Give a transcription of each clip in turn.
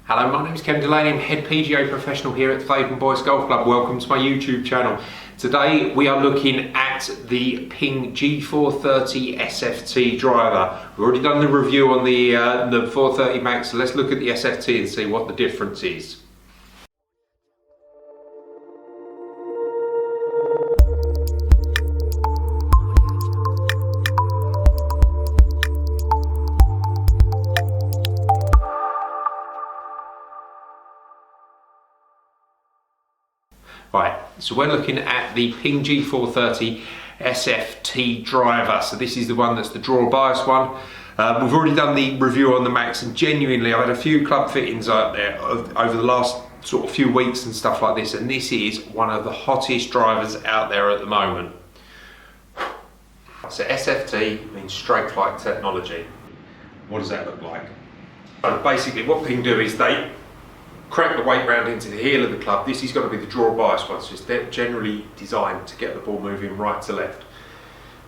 Hello, my name is Kevin Delaney. I'm head PGA professional here at the Faven Boys Golf Club. Welcome to my YouTube channel. Today we are looking at the PING G430 SFT driver. We've already done the review on the 430 Max, so let's look at the SFT and see what the difference is. Right, so we're looking at the PING G430 SFT driver. So this is the one that's the draw bias one. We've already done the review on the Max, and genuinely I've had a few club fittings out there over the last sort of few weeks and stuff like this, and this is one of the hottest drivers out there at the moment. So SFT means straight flight technology. What does that look like? So basically what PING do is they crank the weight round into the heel of the club. This is going to be the draw bias one, so it's generally designed to get the ball moving right to left.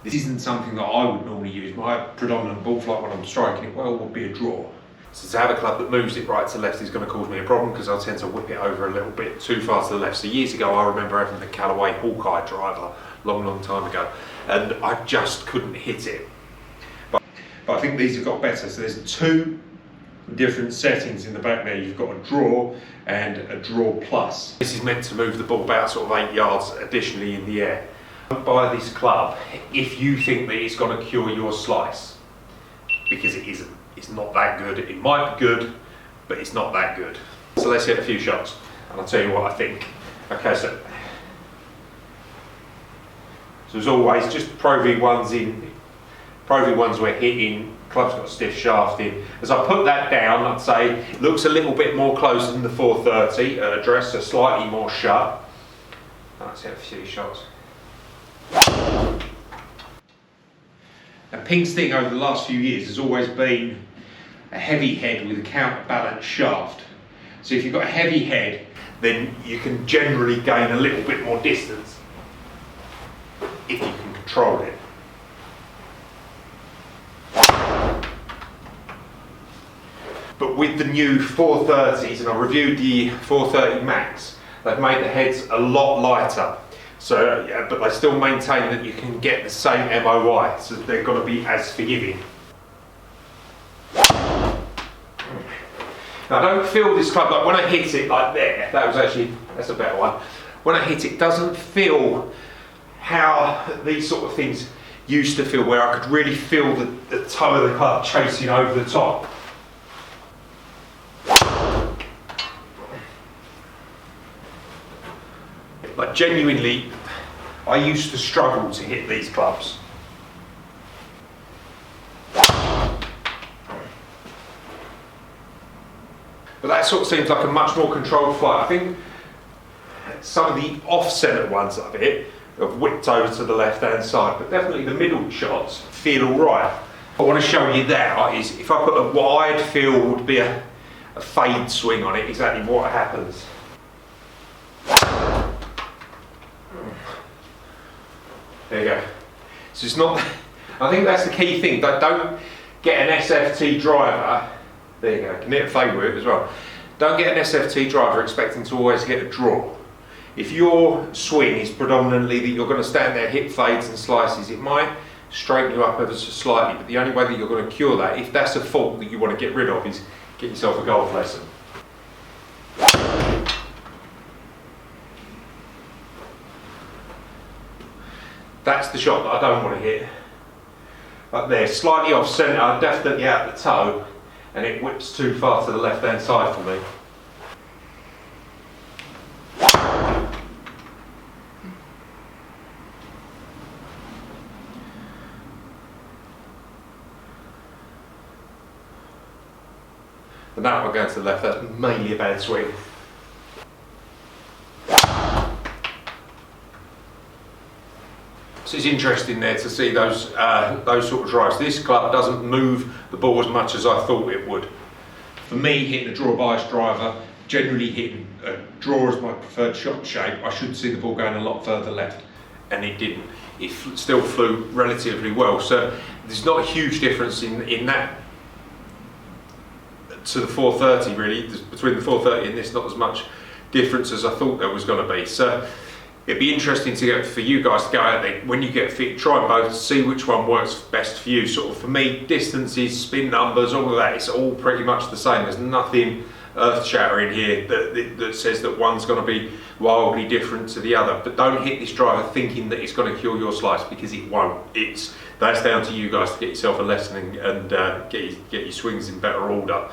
This isn't something that I would normally use. My predominant ball flight when I'm striking it well would be a draw. So to have a club that moves it right to left is going to cause me a problem because I tend to whip it over a little bit too far to the left. So years ago I remember having the Callaway Hawkeye driver, long time ago, and I just couldn't hit it. But I think these have got better. So there's two different settings in the back there. You've got a draw and a draw plus. This is meant to move the ball about sort of 8 yards additionally in the air. Don't buy this club if you think that it's going to cure your slice, because it isn't. It's not that good. It might be good, but it's not that good. So let's hit a few shots and I'll tell you what I think. Okay, so as always, just Pro V1s in. Pro V1s we're hitting, club's got a stiff shaft in. As I put that down, I'd say it looks a little bit more close than the 430 address, so slightly more shut. Let's hit a few shots. Now PING's thing over the last few years has always been a heavy head with a counterbalance shaft. So if you've got a heavy head, then you can generally gain a little bit more distance if you can control it. But with the new 430s, and I reviewed the 430 Max, they've made the heads a lot lighter. So, yeah, but they still maintain that you can get the same MOI, so they're going to be as forgiving. Now I don't feel this club, like when I hit it like there, that's a better one. When I hit it, doesn't feel how these sort of things used to feel, where I could really feel the toe of the club chasing over the top. Like genuinely, I used to struggle to hit these clubs. But that sort of seems like a much more controlled flight. I think some of the off-centre ones I've hit have whipped over to the left-hand side, but definitely the middle shots feel all right. I want to show you that is if I put what I'd feel would be a fade swing on it, exactly what happens. There you go. So it's not, I think that's the key thing. Don't get an SFT driver. There you go. You can hit a fade with it as well. Don't get an SFT driver expecting to always get a draw. If your swing is predominantly that you're going to stand there, hit fades and slices, it might straighten you up ever so slightly. But the only way that you're going to cure that, if that's a fault that you want to get rid of, is get yourself a golf lesson. That's the shot that I don't want to hit. Up there, slightly off centre, definitely out the toe, and it whips too far to the left hand side for me. And now we're going to the left, that's mainly a bad swing. So it's interesting there to see those sort of drives. This club doesn't move the ball as much as I thought it would. For me, hitting a draw bias driver, generally hitting a draw as my preferred shot shape, I should see the ball going a lot further left, and it didn't. It still flew relatively well. So there's not a huge difference in that to the 430 really. Between the 430 and this, not as much difference as I thought there was going to be. So it'd be interesting to for you guys to go out there when you get fit, try them both, see which one works best for you. Sort of for me, distances, spin numbers, all of that, it's all pretty much the same. There's nothing earth-shattering here that says that one's going to be wildly different to the other. But don't hit this driver thinking that it's going to kill your slice, because it won't. That's down to you guys to get yourself a lesson and get your swings in better order.